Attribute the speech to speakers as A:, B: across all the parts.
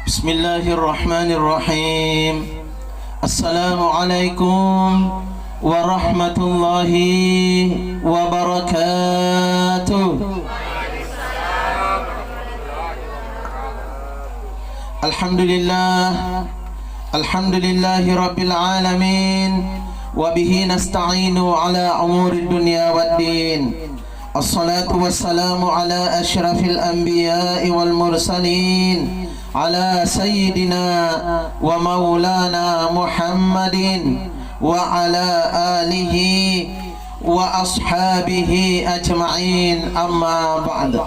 A: Bismillahirrahmanirrahim. Assalamualaikum warahmatullahi wabarakatuh. Alhamdulillah, alhamdulillahi rabbil alamin, wa bihi nasta'inu ala umuri dunya waddin. Assalatu wassalamu ala ashrafil anbiya'i wal mursalin, ala sayyidina wa maulana Muhammadin wa ala alihi wa ashabihi ajma'in, amma ba'd.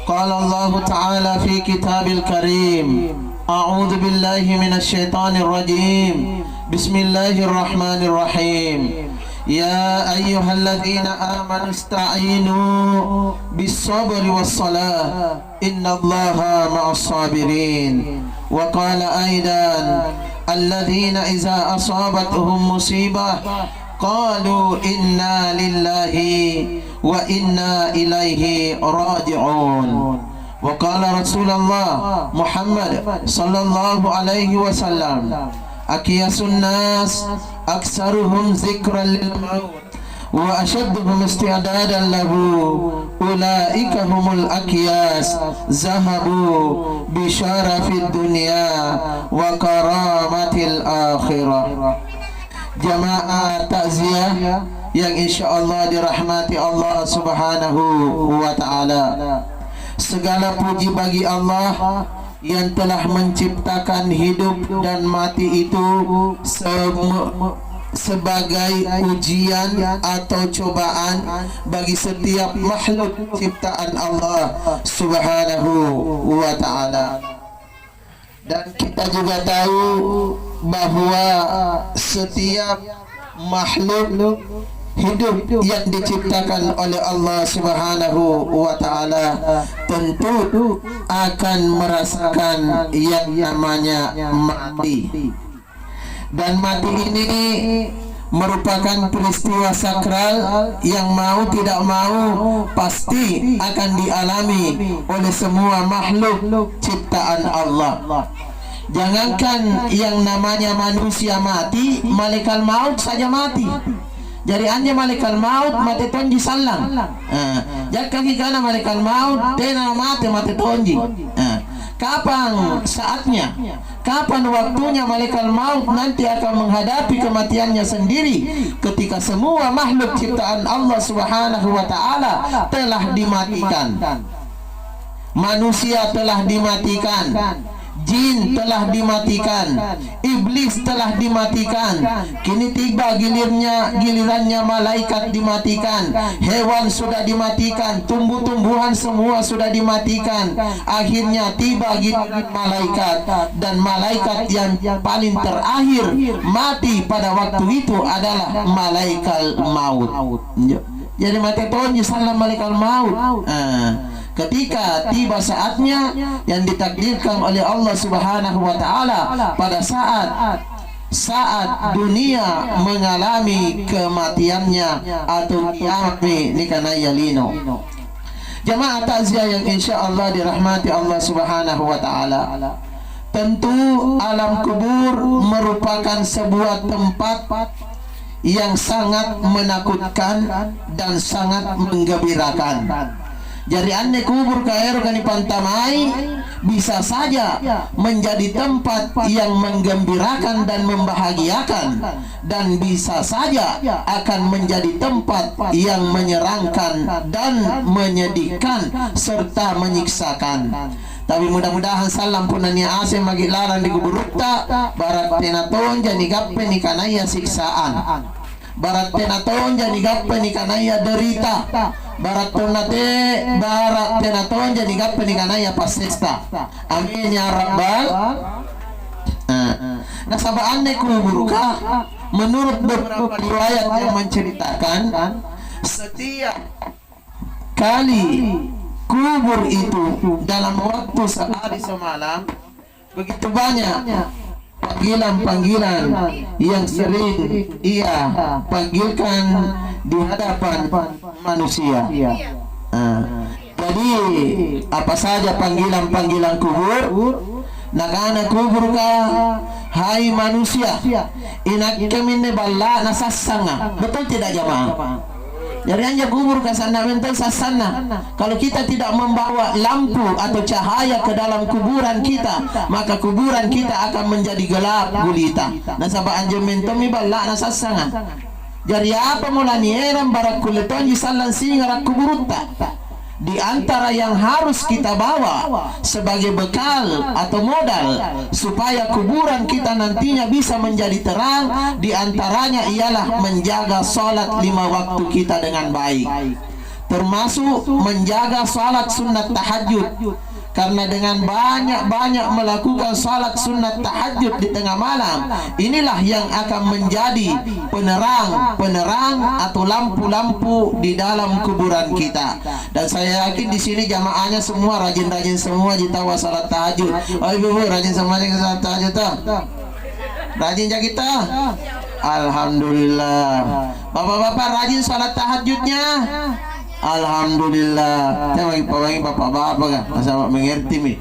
A: Qala Allah ta'ala fi kitabil karim, a'udhu billahi minasyaitanir rajim, bismillahirrahmanirrahim. Ya ayyuhalladzina amanu ista'inu bis-sabri was-salah, innallaha ma'as sabirin. Wa qala aidan, alladzina iza asabatuhum musibah qalu inna lillahi wa inna ilaihi raji'un. Wa qala Rasulullah Muhammad sallallahu alaihi wasallam, akiyasun nas aksaruhum zikran lil maut wa ashadduhum isti'dadan lahu, ulaika humul akiyas, zahabu bi syarafid dunya wa karamatil akhirah. Jamaah takziah yang insyaallah dirahmati Allah subhanahu wa ta'ala. Segala puji bagi Allah yang telah menciptakan hidup dan mati itu sebagai ujian atau cobaan bagi setiap makhluk ciptaan Allah subhanahu wa ta'ala. Dan kita juga tahu bahwa setiap makhluk hidup yang diciptakan oleh Allah subhanahu wa ta'ala tentu akan merasakan yang namanya mati. Dan mati ini merupakan peristiwa sakral yang mau tidak mau pasti akan dialami oleh semua makhluk ciptaan Allah. Jangankan yang namanya manusia mati, malaikat maut saja mati. Jadi anja malaikat maut mati tonji salang. Jak kaki kana malaikat maut tena mati tonji. Kapan saatnya? Kapan waktunya malaikat maut nanti akan menghadapi kematiannya sendiri ketika semua makhluk ciptaan Allah subhanahu wa ta'ala telah dimatikan. Manusia telah dimatikan, jin telah dimatikan, iblis telah dimatikan. Kini tiba gilirannya malaikat dimatikan. Hewan sudah dimatikan, tumbuh-tumbuhan semua sudah dimatikan. Akhirnya tiba giliran malaikat, dan malaikat yang paling terakhir mati pada waktu itu adalah malaikat maut. Jadi mati tonji salam malaikat maut. Ketika tiba saatnya yang ditakdirkan oleh Allah subhanahu wa ta'ala pada saat dunia mengalami kematiannya atau kiamat nikanaya lino. Jamaah takziah yang insyaallah dirahmati Allah subhanahu wa ta'ala, tentu alam kubur merupakan sebuah tempat yang sangat menakutkan dan sangat menggembirakan. Jadi ane kubur kaero kani pantamai bisa saja menjadi tempat yang menggembirakan dan membahagiakan, dan bisa saja akan menjadi tempat yang menyeramkan dan menyedihkan serta menyiksakan. Tapi mudah-mudahan salam punanya ase magilaran di kuburukta barat tenaton jadi gappe ni kanaya siksaan, barat tenaton jadi gappe ni kanaya derita, barat tenaton jadi gappe ni kanaya pasesta. Amin ya rabbal. Nah sabaanne kubur kah, menurut beberapa riwayat yang menceritakan setiap kali kubur itu dalam waktu sehari semalam begitu banyak panggilan-panggilan yang sering ia panggilkan di hadapan manusia. Jadi apa saja panggilan-panggilan kubur? nakana kubur ka hai manusia inak kami balla nasassanga. Betul tidak jamaah? Jadi hanya kubur ke sana mental sasana. Kalau kita tidak membawa lampu atau cahaya ke dalam kuburan kita, maka kuburan kita akan menjadi gelap gulita. Nasaba anjo mental mi balla nasasanga. Jadi apa mulanya eram barak kuleton jisalan singarak kuburutta. Di antara yang harus kita bawa sebagai bekal atau modal supaya kuburan kita nantinya bisa menjadi terang, di antaranya ialah menjaga salat 5 waktu kita dengan baik, termasuk menjaga salat sunat tahajud. Karena dengan banyak-banyak melakukan salat sunat tahajud di tengah malam, inilah yang akan menjadi penerang atau lampu-lampu di dalam kuburan kita. Dan saya yakin di sini jamaahnya semua rajin-rajin semua jitawa salat tahajud. Oh ibu rajin semuanya salat tahajud tak? Rajin ya kita? Alhamdulillah. Bapak-bapak rajin salat tahajudnya? Alhamdulillah. Saya bagi bapak-bapak kan, masa mengerti mi.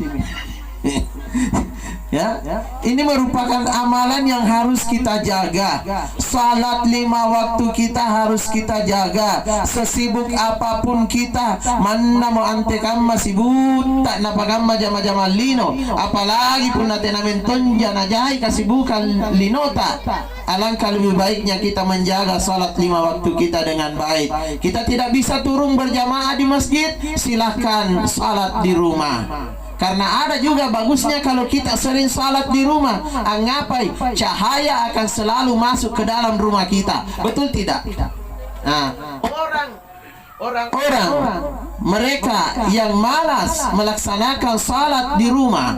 A: Ya, ini merupakan amalan yang harus kita jaga. Salat 5 waktu kita harus kita jaga. Sesibuk apapun kita, mana mau antekan masibut tak napakam jama-jama lino. Apalagi pun nanti namin tonja najai kasibukan linota. Alangkah lebih baiknya kita menjaga salat 5 waktu kita dengan baik. Kita tidak bisa turun berjamaah di masjid, silahkan salat di rumah. Karena ada juga bagusnya kalau kita sering salat di rumah. Ngapai? Cahaya akan selalu masuk ke dalam rumah kita. Betul tidak? Nah, orang-orang mereka yang malas melaksanakan salat di rumah,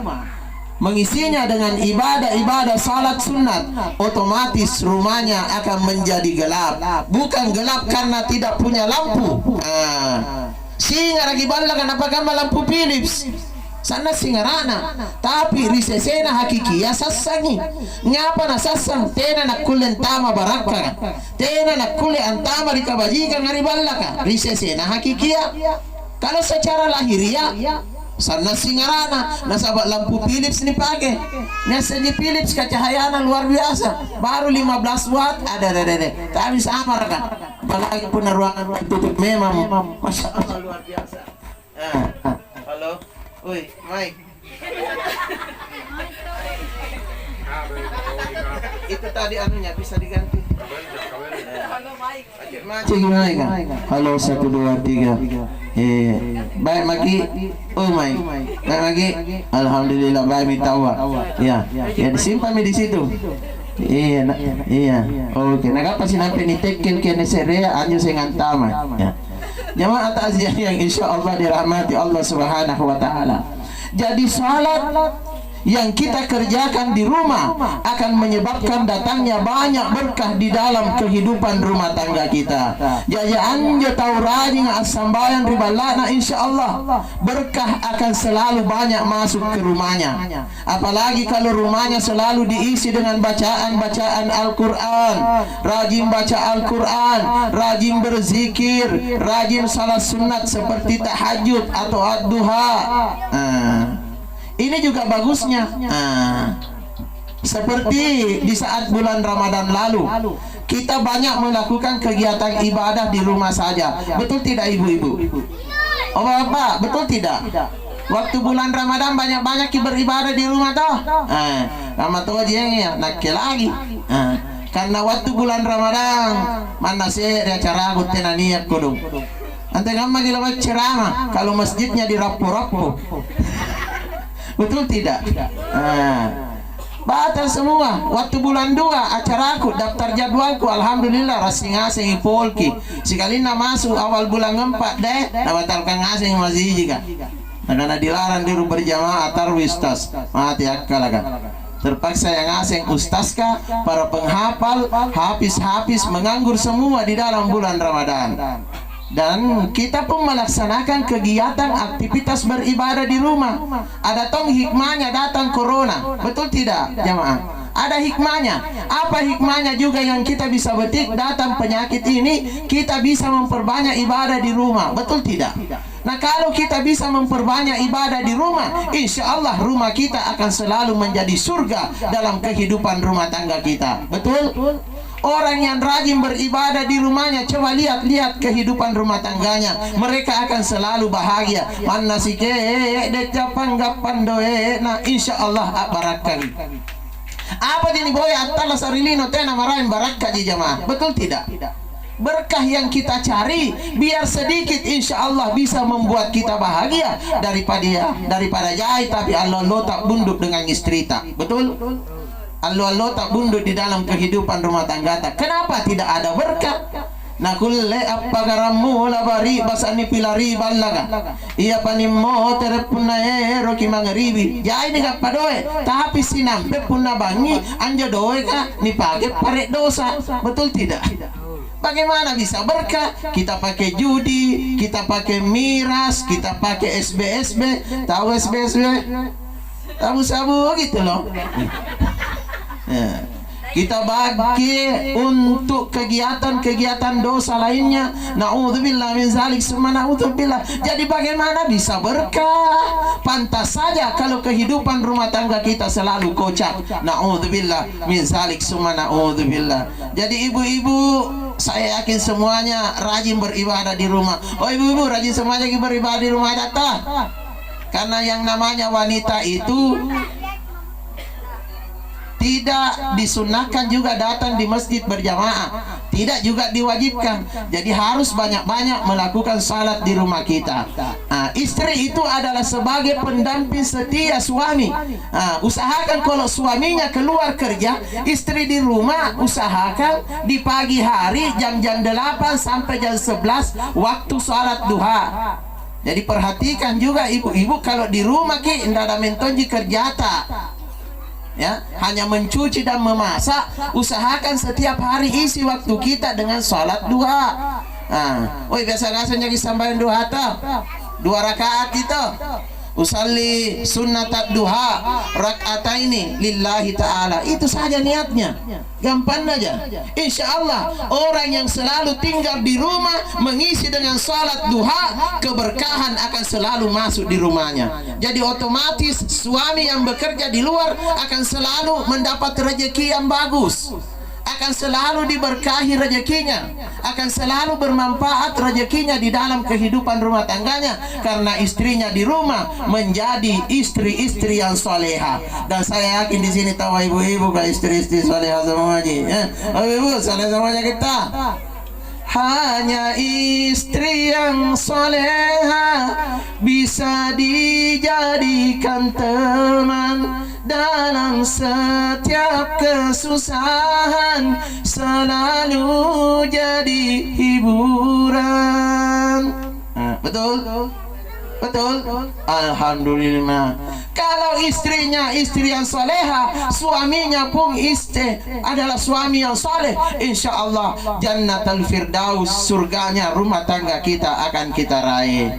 A: mengisinya dengan ibadah-ibadah salat sunat, otomatis rumahnya akan menjadi gelap. Bukan gelap karena tidak punya lampu. Singa lagi bala kenapa kan lampu Philips? Sana singarana, tapi risesena hakikia sasangi. Ngapa na sasang tena nakulen tama baraka, tena nakule antama dikabajikan ngaribalaka. Risesena hakikia. Kalau secara lahiriah, sana singarana, nasabak lampu Philips ni pakai. Nasa di Philips kecahayaan luar biasa. Baru 15 watt ada. Tapi sama kan. Apalagi pun ruangan tertutup memang masya Allah luar biasa. Halo. Woi, Mike. Itu tadi anunya bisa diganti. Halo Mike. Halo 1 2 3. Baik Maki. Oh Mike. Baik Maki. Alhamdulillah baik mitawa. Ya disimpan di situ. Iya. Oke. Nagapa sinampe ni tekel kene serea anyo sing antama. Ya. Jamaah takziah yang insya Allah dirahmati Allah Subhanahu wa Ta'ala. Jadi salat yang kita kerjakan di rumah akan menyebabkan datangnya banyak berkah di dalam kehidupan rumah tangga kita. Jajaan jo tau rajin asambayan ribalana, insya Allah berkah akan selalu banyak masuk ke rumahnya. Apalagi kalau rumahnya selalu diisi dengan bacaan-bacaan Al-Quran, rajin baca Al-Quran, rajin berzikir, rajin salat sunat seperti tahajud atau ad-duha. Ini juga bagusnya. Seperti di saat bulan Ramadan lalu, kita banyak melakukan kegiatan ibadah di rumah saja. Betul tidak ibu-ibu? Oh bapak, betul tidak? Waktu bulan Ramadan banyak-banyak beribadah di rumah toh. Ramadan aja nak lagi. Karena waktu bulan Ramadan mana sih acara aku tenaniak kodong. Ante gamma gila ceramah kalau masjidnya dirapu-rapu. Betul tidak? Batal semua. Waktu bulan 2 acaraku, daftar jadwalku, alhamdulillah rasing ngasing polki. Sekali masuk awal bulan 4 deh, batalkan ngasing masih juga. Karena dilarang di rumah berjamaah tarwis tas. Mati akal kan. Terpaksa yang ngasing ustazkah, para penghafal, habis menganggur semua di dalam bulan Ramadan. Dan kita pun melaksanakan kegiatan aktivitas beribadah di rumah. Ada tong hikmahnya datang corona. Betul tidak jamaah? Ada hikmahnya. Apa hikmahnya juga yang kita bisa betik datang penyakit ini, kita bisa memperbanyak ibadah di rumah. Betul tidak? Nah, kalau kita bisa memperbanyak ibadah di rumah, insya Allah rumah kita akan selalu menjadi surga dalam kehidupan rumah tangga kita. Betul? Orang yang rajin beribadah di rumahnya, coba lihat kehidupan rumah tangganya, mereka akan selalu bahagia. Mana sih nah insya Allah barakah. Apa ini boy atala sarilino tena marahin barakah di jamaah. Betul tidak? Berkah yang kita cari biar sedikit insya Allah bisa membuat kita bahagia daripada jahit tapi Allah tak bunduk dengan istri tak. Betul? Allah tak bunduk di dalam kehidupan rumah tangga tak. Kenapa tidak ada berkah? Nah kulle apa garamu labari basani pilari ballaga iya panimmo terpunna ero kimangribi jai ni kapadoe tapi sinam punna bangi anja doe ka ni page pare dosa. Betul tidak? Bagaimana bisa berkah? Kita pakai judi, kita pakai miras, kita pakai SBSB, tahu SBSB? Sabu-sabu gitu loh. Ya. Kita bagi untuk kegiatan-kegiatan dosa lainnya. Na'udzubillah min zalik summa na'udzubillah. Jadi bagaimana bisa berkah? Pantas saja kalau kehidupan rumah tangga kita selalu kocak. Na'udzubillah min zalik summa na'udzubillah. Jadi ibu-ibu, saya yakin semuanya rajin beribadah di rumah. Oh ibu-ibu rajin semuanya beribadah di rumah datang. Karena yang namanya wanita itu tidak disunahkan juga datang di masjid berjamaah, tidak juga diwajibkan. Jadi harus banyak-banyak melakukan salat di rumah kita. Istri itu adalah sebagai pendamping setia suami. Usahakan kalau suaminya keluar kerja, istri di rumah usahakan di pagi hari jam-jam 8 sampai jam 11 waktu salat duha. Jadi perhatikan juga ibu-ibu kalau di rumah ki ndak ada mentonji kerjata. Ya, hanya mencuci dan memasak. Usahakan setiap hari isi waktu kita dengan salat duha. Biasa-biasanya disambahin duha ta 2 rakaat kita. Usalli sunnatat duha rak'ataini lillahi ta'ala. Itu saja niatnya. Gampang aja. Insya Allah orang yang selalu tinggal di rumah mengisi dengan salat duha, keberkahan akan selalu masuk di rumahnya. Jadi otomatis suami yang bekerja di luar akan selalu mendapat rezeki yang bagus, akan selalu diberkahi rezekinya, akan selalu bermanfaat rezekinya di dalam kehidupan rumah tangganya, karena istrinya di rumah menjadi istri-istri yang soleha. Dan saya yakin di sini tahu ibu-ibu ke istri-istri soleha semua ji. Ibu soleha semuanya kita. Hanya istri yang soleha bisa dijadikan teman dalam setiap kesusahan, selalu jadi hiburan. Betul? Betul? Alhamdulillah. Kalau istrinya istri yang soleha, suaminya pun istri adalah suami yang soleh, insya Allah jannatul firdaus, surganya rumah tangga kita akan kita raih.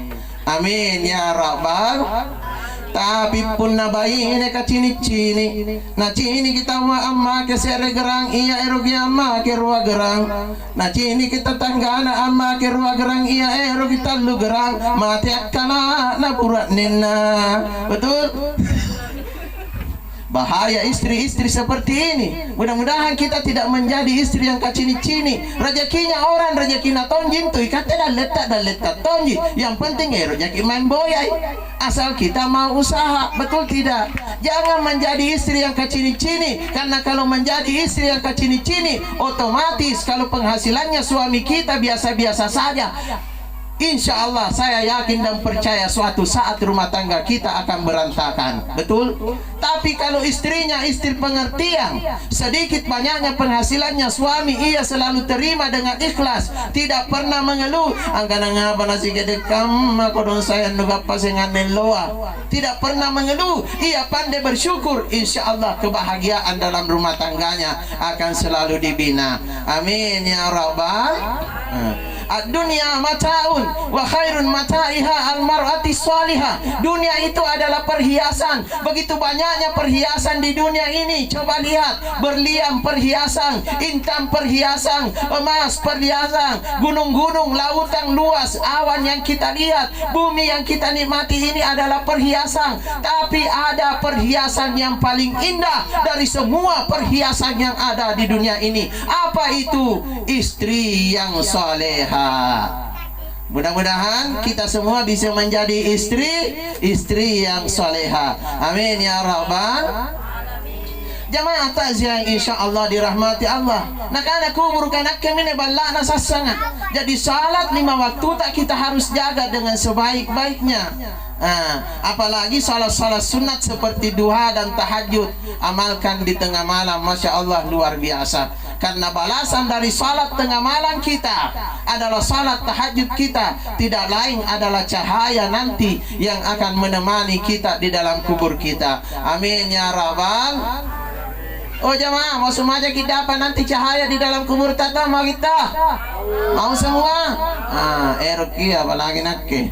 A: Amin ya rabbal. Tapi pun nabai ini ka cini-cini. Nah cini kita amma ke sere gerang iya erogi amma ke ruang gerang. Nah cini kita tanggana amma ke ruang gerang iya erogi talu gerang. Mati akala na burat nina. Betul? Bahaya istri-istri seperti ini. Mudah-mudahan kita tidak menjadi istri yang kacini-cini. Rezekinya orang rezekinya tonjin tuh ikatnya dan letak tonjin. Yang penting rezeki main boyai. Asal kita mau usaha, betul tidak? Jangan menjadi istri yang kacini-cini. Karena kalau menjadi istri yang kacini-cini, otomatis kalau penghasilannya suami kita biasa-biasa saja, insya Allah saya yakin dan percaya suatu saat rumah tangga kita akan berantakan. Betul? Tapi kalau istrinya istri pengertian, sedikit banyaknya penghasilannya suami ia selalu terima dengan ikhlas, tidak pernah mengeluh. Angkana ngapa nasi gede kam aku dong saya nuga pasengan loa. Tidak pernah mengeluh, ia pandai bersyukur. Insya Allah kebahagiaan dalam rumah tangganya akan selalu dibina. Amin ya rabbal. Ad-dunya mataun wa khairun mataiha al-mar'ati salihah. Dunia itu adalah perhiasan. Begitu banyaknya perhiasan di dunia ini. Coba lihat, berlian perhiasan, intan perhiasan, emas perhiasan, gunung-gunung, lautan luas, awan yang kita lihat, bumi yang kita nikmati ini adalah perhiasan. Tapi ada perhiasan yang paling indah dari semua perhiasan yang ada di dunia ini. Apa itu? Istri yang soleha. Mudah-mudahan kita semua bisa menjadi istri yang soleha. Amin ya rabbal. Jamaah takziah insyaallah dirahmati Allah. Nak ana kubur kanak kami ne balla na sasanga. Jadi salat 5 waktu tak kita harus jaga dengan sebaik-baiknya. Apalagi salat-salat sunat seperti duha dan tahajud, amalkan di tengah malam. Masya Allah, luar biasa. Karena balasan dari salat tengah malam kita adalah salat tahajud kita, tidak lain adalah cahaya nanti yang akan menemani kita di dalam kubur kita. Amin ya rabbal. Oh jamaah, mau semuanya kita apa nanti cahaya di dalam kubur tata? Mau kita? Mau semua? Eroki apalagi nakke.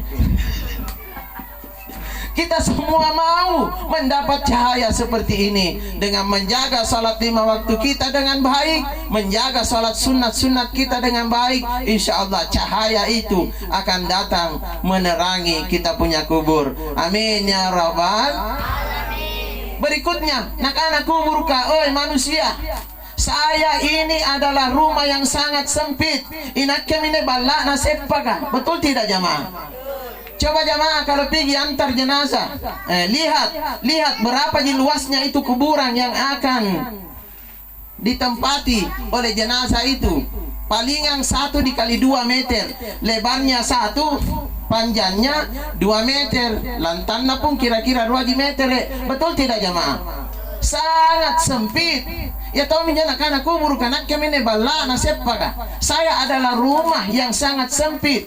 A: Kita semua mau mendapat cahaya seperti ini dengan menjaga salat 5 waktu kita dengan baik, menjaga salat sunat-sunat kita dengan baik. Insya Allah cahaya itu akan datang menerangi kita punya kubur. Amin ya rabbal. Berikutnya, nak anak kubur ka, oi manusia. Saya ini adalah rumah yang sangat sempit. Inak kami ne balla na sepaka. Betul tidak jamaah? Coba jamaah kalau pergi antar jenazah, lihat berapa luasnya itu kuburan yang akan ditempati oleh jenazah itu. Palingan 1 dikali 2 meter, lebarnya 1, panjangnya 2 meter, lantannya pun kira-kira 2 meter. Betul tidak jamaah? Sangat sempit. Ya tahu minjana kana kubur kanak kami ne balla na sepaka. Saya adalah rumah yang sangat sempit.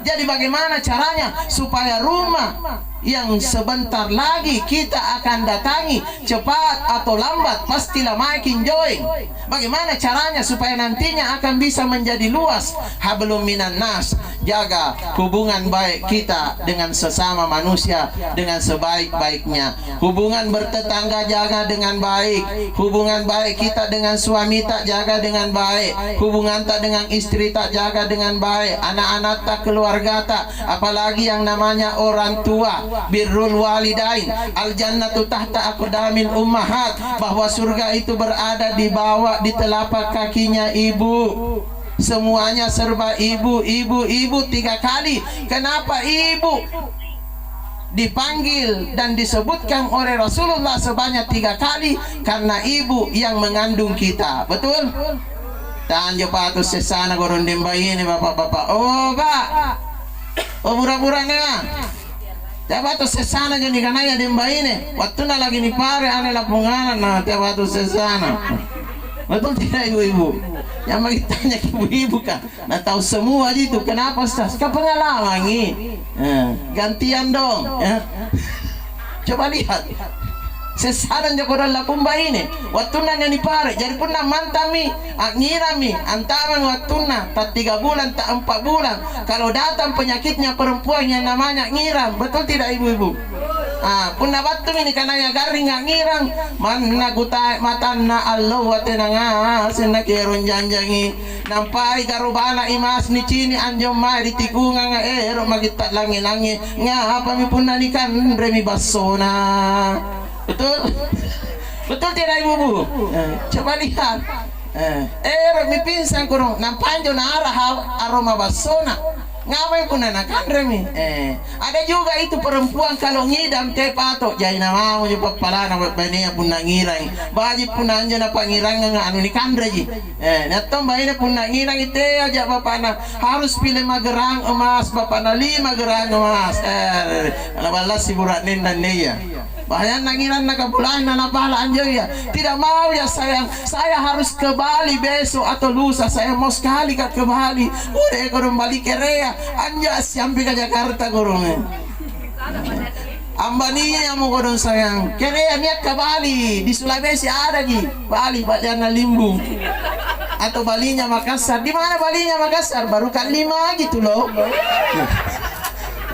A: Jadi bagaimana caranya supaya rumah yang sebentar lagi kita akan datangi, cepat atau lambat pastilah makin joy. Bagaimana caranya supaya nantinya akan bisa menjadi luas? Hablum minan nas. Jaga hubungan baik kita dengan sesama manusia dengan sebaik-baiknya. Hubungan bertetangga jaga dengan baik. Hubungan baik kita dengan suami tak jaga dengan baik. Hubungan tak dengan istri tak jaga dengan baik. Anak-anak tak, keluarga tak, apalagi yang namanya orang tua. Birrul walidain, al jannatu tahta aqdamil ummahat, bahwa surga itu berada di bawah, di telapak kakinya ibu. Semuanya serba ibu, ibu, ibu 3 kali. Kenapa ibu dipanggil dan disebutkan oleh Rasulullah sebanyak 3 kali? Karena ibu yang mengandung kita. Betul? Tanjo patus sesana goron dembai ini bapak-bapak. Oh pak, oh pura-puranya. Tiap tu sesana jadi kanaya dembai ini. Waktu na lagi ni pare ane lapunganan na tiap tu sesana. Betul tidak ibu-ibu? Yang bagi tanya ke ibu-ibu kan, nah tahu semua itu. Kenapa Ustaz? Ke pengalaman ini. Gantian dong. Coba lihat. Sesaran jagoran lapumba ini. Waktu na ni pare. Jadi pun na mantami, ngirami, antaman waktu na tak 3 bulan, tak 4 bulan. Kalau datang penyakitnya perempuan yang namanya ngiram, betul tidak ibu-ibu? Punna batu ini kananya garing ngirang mana gutai matanna Allah watenanga sena keron janjangi nampai garubana imas ni cini anjom mai di tikunga ero magita langi-langi apa mi punna ni kan remi basona. Betul? Betul tidak ibu-ibu? Coba lihat. Mi pinsan kurung nampanjo na arah aroma basona. Ngapain pun anak remi. Ada juga itu perempuan kalau ngidam teh patok jadi nama mau jumpa pala na bani pun ngirang. Baji pun anja na pangirang nga anu ni kandre ji. Natom bayi pun ngirang itu aja bapak na harus pilih magerang emas bapak na 5 gerang emas. Alabalas si burak dan dia. Bahaya nangiran na kabulan na napala anjo ya. Tidak mau ya sayang. Saya harus ke Bali besok atau lusa. Saya mau sekali ke Bali. Udah kurang balik ke Rea. Anja sampai ke Jakarta kurang. Ambaninya yang mau kurang sayang. Ke Rea niat ke Bali. Di Sulawesi ada di Bali. Baliana Limbung. atau Balinya Makassar. Di mana Balinya Makassar? Baru kan 5 gitu loh.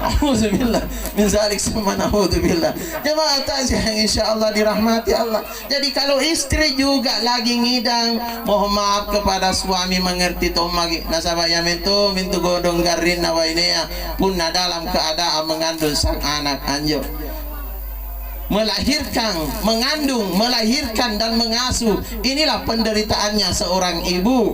A: Alhamdulillah min zalik summa naudzubillah. Jemaah takziah yang insyaallah dirahmati Allah. Jadi kalau istri juga lagi ngidang, mohon maaf kepada suami, mengerti tomagi nasabah ya mintu godong garin nawa ini ya punna dalam keadaan mengandung sang anak anjo, melahirkan, mengandung, melahirkan dan mengasuh. Inilah penderitaannya seorang ibu.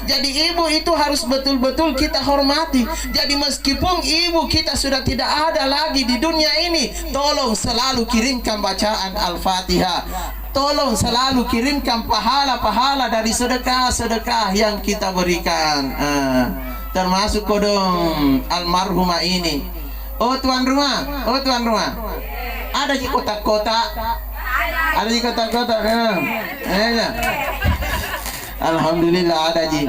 A: Jadi ibu itu harus betul-betul kita hormati. Jadi meskipun ibu kita sudah tidak ada lagi di dunia ini, tolong selalu kirimkan bacaan Al-Fatihah. Tolong selalu kirimkan pahala-pahala dari sedekah-sedekah yang kita berikan. Termasuk kodong almarhumah ini. Oh tuan rumah, ada di kotak-kotak, ada di kotak-kotak, alhamdulillah ada ji.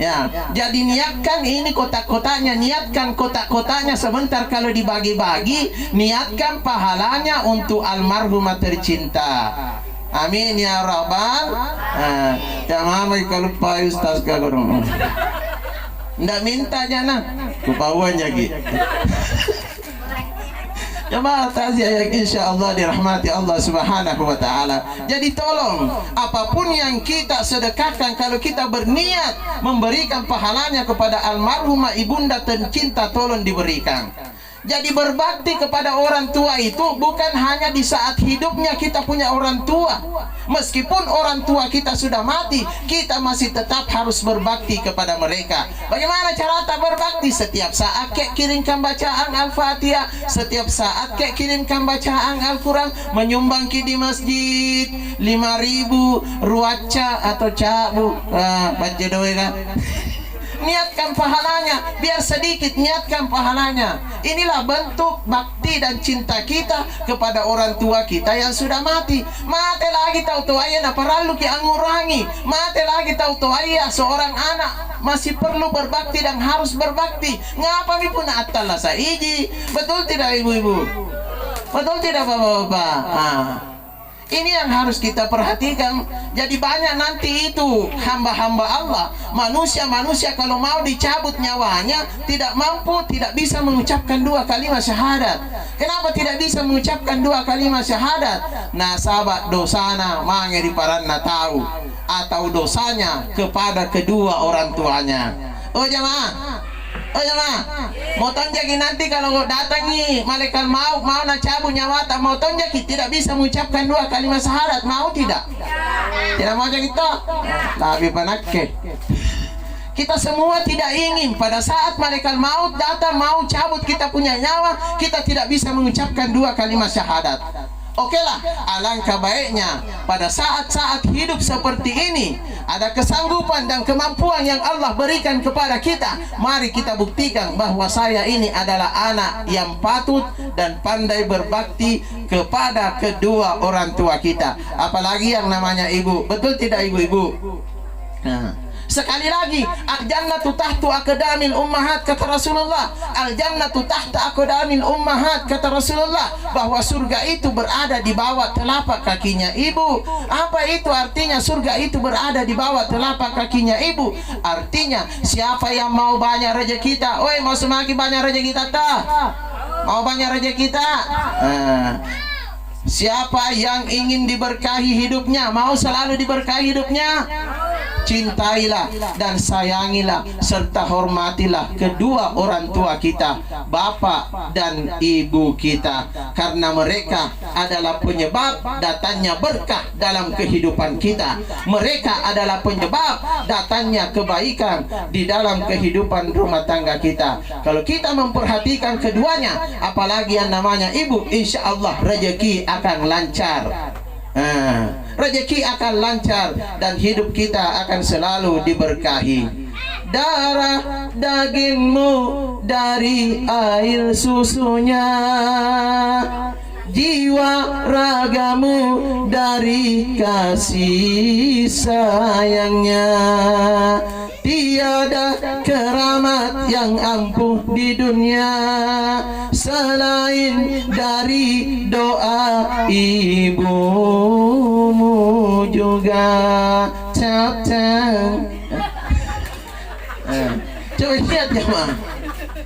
A: Ya, jadi niatkan ini kotak-kotaknya, niatkan kotak-kotaknya sebentar kalau dibagi-bagi, niatkan pahalanya untuk almarhumah tercinta. Amin ya rabbal. Jangan kalau lupa Ustaz kagorong. Ndak minta jana, kupauan jadi. Jemaah takziah yang insyaallah dirahmati Allah Subhanahu wa taala. Jadi tolong apapun yang kita sedekahkan, kalau kita berniat memberikan pahalanya kepada almarhumah ibunda tercinta, tolong diberikan. Jadi berbakti kepada orang tua itu bukan hanya di saat hidupnya kita punya orang tua. Meskipun orang tua kita sudah mati, kita masih tetap harus berbakti kepada mereka. Bagaimana cara tak berbakti? Setiap saat kek kirimkan bacaan Al-Fatihah, setiap saat kek kirimkan bacaan Al-Quran, menyumbang di masjid 5.000 ruaca atau cabu baca doa kan. Niatkan pahalanya, biar sedikit niatkan pahalanya. Inilah bentuk bakti dan cinta kita kepada orang tua kita yang sudah mati. Mati lagi tahu ayah na paralu ki angurangi. Mati lagi tahu ayah seorang anak masih perlu berbakti dan harus berbakti. Ngapa mi pun atalla saiji? Betul tidak ibu-ibu? Betul tidak bapak-bapak? Ini yang harus kita perhatikan. Jadi banyak nanti itu hamba-hamba Allah, manusia-manusia kalau mau dicabut nyawanya tidak mampu, tidak bisa mengucapkan 2 kalimat syahadat. Kenapa tidak bisa mengucapkan 2 kalimat syahadat? Nasabah dosana mangeri paranna tahu, atau dosanya kepada kedua orang tuanya. Oh jemaah, mau tonjaki nanti kalau datangi malaikat maut mau nak cabut nyawa, tak mau tonjaki tidak bisa mengucapkan 2 kalimat syahadat, mau tidak? Tidak mau jadi kita. Tapi panakke. Kita semua tidak ingin pada saat malaikat maut datang mau cabut kita punya nyawa, kita tidak bisa mengucapkan 2 kalimat syahadat. Okelah, alangkah baiknya pada saat-saat hidup seperti ini ada kesanggupan dan kemampuan yang Allah berikan kepada kita. Mari kita buktikan bahwa saya ini adalah anak yang patut dan pandai berbakti kepada kedua orang tua kita. Apalagi yang namanya ibu. Betul tidak ibu-ibu? Sekali lagi, al-jannatu tahtu aqdamil ummahat, kata Rasulullah. Al-jannatu tahta aqdamil ummahat, kata Rasulullah, bahwa surga itu berada di bawah telapak kakinya ibu. Apa itu artinya surga itu berada di bawah telapak kakinya ibu? Artinya siapa yang mau banyak rezeki kita? Oi, mau semakin banyak rezeki kita tak? Mau banyak rezeki kita? Siapa yang ingin diberkahi hidupnya, mau selalu diberkahi hidupnya? Cintailah dan sayangilah serta hormatilah kedua orang tua kita, bapak dan ibu kita, karena mereka adalah penyebab datangnya berkah dalam kehidupan kita. Mereka adalah penyebab datangnya kebaikan di dalam kehidupan rumah tangga kita. Kalau kita memperhatikan keduanya, apalagi yang namanya ibu, insya Allah rezeki akan lancar. Rezeki akan lancar dan hidup kita akan selalu diberkahi. Darah dagingmu dari air susunya, jiwa ragamu dari kasih sayangnya. Tiada keramat yang ampuh di dunia selain dari doa ibumu juga. datang. Coba lihat jemaah.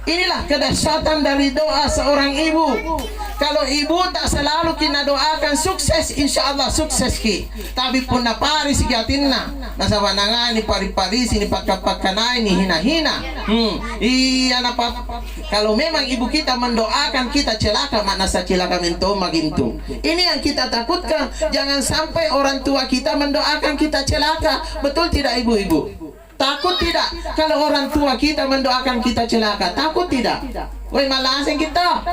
A: Inilah kedahsyatan dari doa seorang ibu. Kalau ibu tak selalu kina doakan sukses, insya Allah sukses ki. Tapi pun na paris giatinna. Nasaba nangani pari-paris ini pakka-pakkanai ini hina-hina. Iya napa. Kalau memang ibu kita mendoakan kita celaka, makna sa celaka mento magintu. Ini yang kita takutkan. Jangan sampai orang tua kita mendoakan kita celaka. Betul tidak ibu-ibu? Takut tidak kalau orang tua kita mendoakan kita celaka? Takut tidak? Woi malasing kita.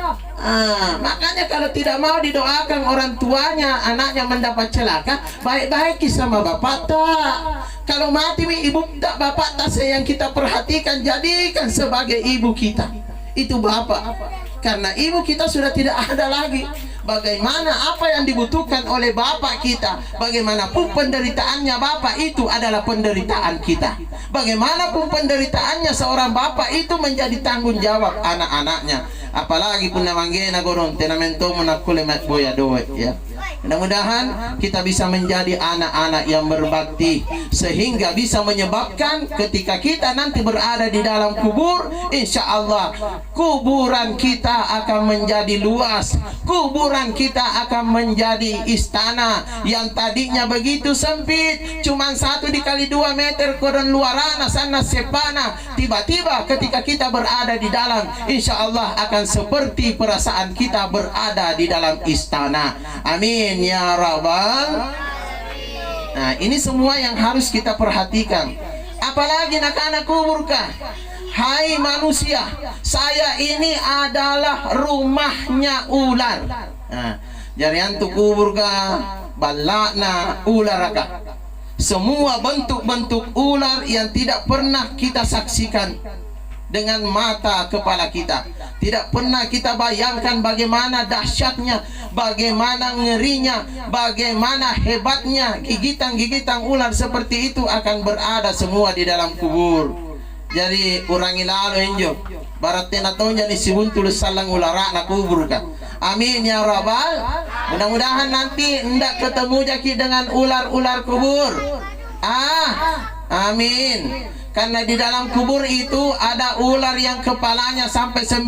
A: Makanya kalau tidak mau didoakan orang tuanya anaknya mendapat celaka, baik-baik sama bapak tak. Kalau mati ibu tak bapak tak yang kita perhatikan, jadikan sebagai ibu kita. Itu bapak. Karena ibu kita sudah tidak ada lagi. Bagaimana apa yang dibutuhkan oleh bapak kita, bagaimanapun penderitaannya bapak itu adalah penderitaan kita. Bagaimanapun penderitaannya seorang bapak itu menjadi tanggung jawab anak-anaknya. Apalagi pun namanggena gorong tenamento menakule mat boya doe ya. Mudah-mudahan kita bisa menjadi anak-anak yang berbakti sehingga bisa menyebabkan ketika kita nanti berada di dalam kubur, insya Allah kuburan kita akan menjadi luas, kuburan kita akan menjadi istana yang tadinya begitu sempit, cuman 1 dikali 2 meter koron luarana sana sepana. Tiba-tiba ketika kita berada di dalam, insya Allah akan seperti perasaan kita berada di dalam istana. Amin ya rabbal. Nah ini semua yang harus kita perhatikan. Apalagi anak-anak kuburkah? Hai manusia, saya ini adalah rumahnya ular. Nah, jarian tu kuburkah? Balakna ularkah? Semua bentuk-bentuk ular yang tidak pernah kita saksikan dengan mata kepala kita. Tidak pernah kita bayangkan bagaimana dahsyatnya, bagaimana ngerinya, bagaimana hebatnya. Gigitan-gigitan ular seperti itu akan berada semua di dalam kubur. Jadi urangi lalu enjo barat tenatonya ni sibuntul salang ulara na kubur kan. Amin ya rabbal. Mudah-mudahan nanti hendak ketemu jaki dengan ular-ular kubur. Amin. Karena di dalam kubur itu ada ular yang kepalanya sampai 9,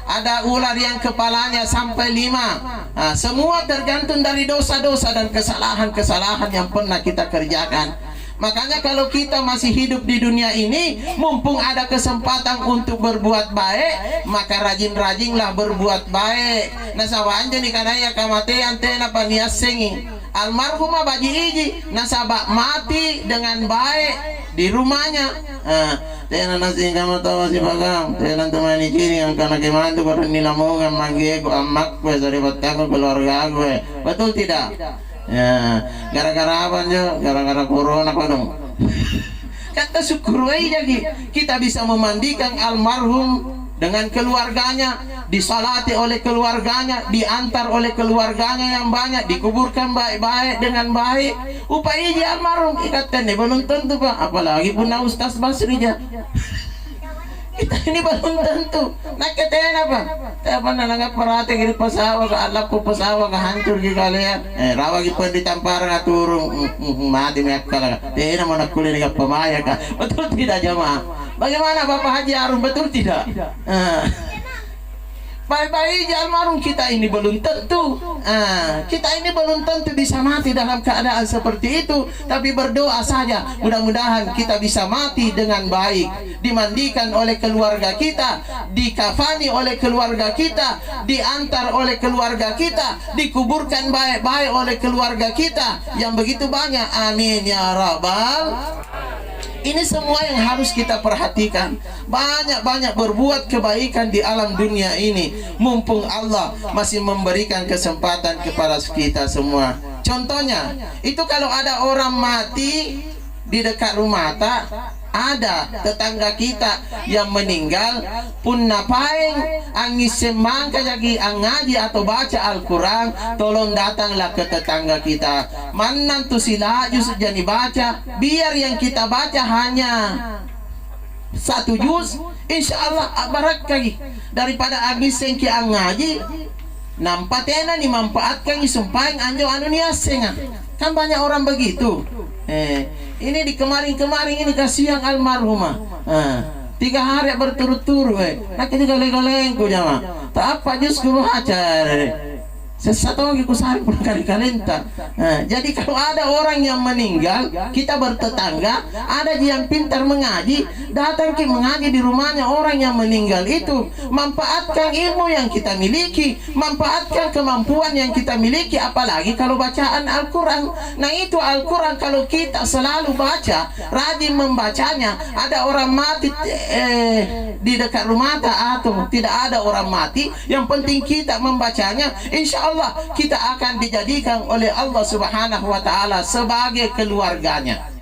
A: ada ular yang kepalanya sampai 5. Semua tergantung dari dosa-dosa dan kesalahan-kesalahan yang pernah kita kerjakan. Makanya kalau kita masih hidup di dunia ini, mumpung ada kesempatan untuk berbuat baik, maka rajin-rajinlah berbuat baik. Nasabah nih karena ya kamatean tena panias sengi. Almarhumah baji iji nasabah mati dengan baik di rumahnya. Tena nasi kamu tahu si bagang, tena teman ini yang karena gimana tuh karena nilamongan mangge ko amak gue dari batang keluarga gue. Betul tidak? Ya, gara-gara apa jo? Gara-gara corona kok dong. Kata syukur aja kita bisa memandikan almarhum dengan keluarganya, disalati oleh keluarganya, diantar oleh keluarganya yang banyak, dikuburkan baik-baik dengan baik. Upaya dia almarhum ikatan nih belum tentu Pak, apalagi punya Ustaz Basri ya. Kita ini belum tentu. Nak katakan apa? Apa nangap perhati kiri pasawa ke alap ko pasawa ke hancur di kalian. Rawa ki pun ditampar ngaturung mati mekala. Tena mau nak kuliah dengan pemaya ka. Betul tidak jemaah? Bagaimana Bapak Haji Arum, betul tidak? Baik-baik almarhum kita ini belum tentu. Kita ini belum tentu bisa mati dalam keadaan seperti itu. Tapi berdoa saja, mudah-mudahan kita bisa mati dengan baik, dimandikan oleh keluarga kita, dikafani oleh keluarga kita, diantar oleh keluarga kita, dikuburkan baik-baik oleh keluarga kita yang begitu banyak. Amin ya rabbal. Ini semua yang harus kita perhatikan. Banyak-banyak berbuat kebaikan di alam dunia ini, mumpung Allah masih memberikan kesempatan kepada kita semua. Contohnya, itu kalau ada orang mati di dekat rumah tak, ada tetangga kita yang meninggal pun napaing angis semangka jadi ngaji atau baca Al-Quran, tolong datanglah ke tetangga kita. Manan tu sila juz jadi baca, biar yang kita baca hanya 1 juz, insya Allah barak lagi daripada angis sengki ngaji. Nampak tena ni manfaatkan isumpain anjo anu ni asenga. Kan banyak orang begitu. Ini di kemarin-kemarin ini kasihan almarhumah. 3 hari berturut-turut. Nak ini galeng-galeng ku jama. Tak apa jus ku baca. Sesatu lagi kusari pun kali-kali entah. Jadi kalau ada orang yang meninggal, kita bertetangga, ada yang pintar mengaji, datang ke mengaji di rumahnya orang yang meninggal itu, manfaatkan ilmu yang kita miliki, manfaatkan kemampuan yang kita miliki, apalagi kalau bacaan Al-Quran. Nah itu Al-Quran kalau kita selalu baca, rajin membacanya, ada orang mati di dekat rumah atau tidak ada orang mati, yang penting kita membacanya, insya Allah kita akan dijadikan oleh Allah Subhanahu wa taala sebagai keluarganya.